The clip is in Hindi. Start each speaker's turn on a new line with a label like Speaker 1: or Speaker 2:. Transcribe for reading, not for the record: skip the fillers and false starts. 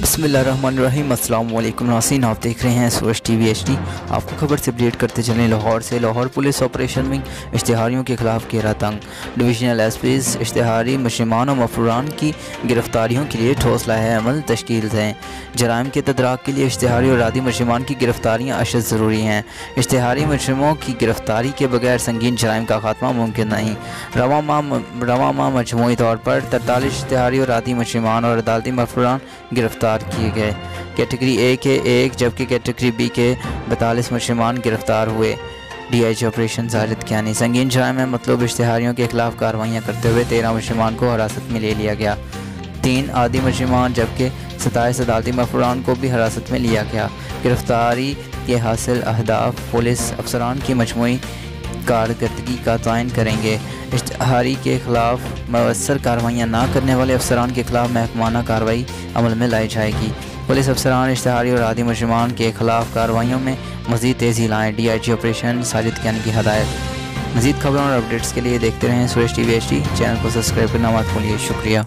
Speaker 1: बिस्मिल्लाहिर्रहमानिर्रहीम। अस्सलाम वालेकुम नाज़रीन, आप देख रहे हैं सूरज टीवी HD। आपको खबर से अपडेट करते चलें। लाहौर से लाहौर पुलिस ऑपरेशन में इश्तिहारियों के खिलाफ घेरा तंग। डिविजनल एसपीज़ इश्तिहारी मुजरिमान और मफरूरान की गिरफ्तारियों के लिए ठोस लाहे अमल तश्कील दें। जराइम के तदराक के लिए इश्तिहारी और रादी मुजरिमान की गिरफ्तारियाँ अशद ज़रूरी हैं। इश्तिहारी मुजरिमों की गिरफ्तारी के बगैर संगीन जराइम का खात्मा मुमकिन नहीं। रवा माह मजमूई तौर पर 43 इश्तिहारी और रादी मुजरिमान और अदालती मफरूरान गिरफ्तार किए गए। कैटेगरी A के 1 जबकि कैटेगरी B के 42 मुजरिमान गिरफ्तार हुए। DIG operation Zahid Kiani. संगीन जराइम में मतलूब इश्तिहारियों के खिलाफ कार्रवाइयाँ करते हुए 13 मुजरिमान को हिरासत में ले लिया गया। 3 आदी मुजरिमान जबकि 27 अदालती मफरूरान को भी हिरासत में लिया गया। गिरफ्तारी के हासिल अहदाफ पुलिस अफसरान की मजमूई कारकर्दगी का तयन करेंगे। इश्तिहारी के खिलाफ मवस्सर कार्रवाइयाँ न करने वाले अफसरान के खिलाफ महकमाना कार्रवाई अमल में लाई जाएगी। पुलिस अफसरान इश्तिहारी और आदी मुजरिमान के खिलाफ कार्रवाइयों में मज़ीद तेज़ी लाएँ। DIG ऑपरेशन साजिद कियानी की हदायत। मज़ीद खबरों और अपडेट्स के लिए देखते रहें सूरज टीवी HD। चैनल को सब्सक्राइब करना मत भूलिए। शुक्रिया।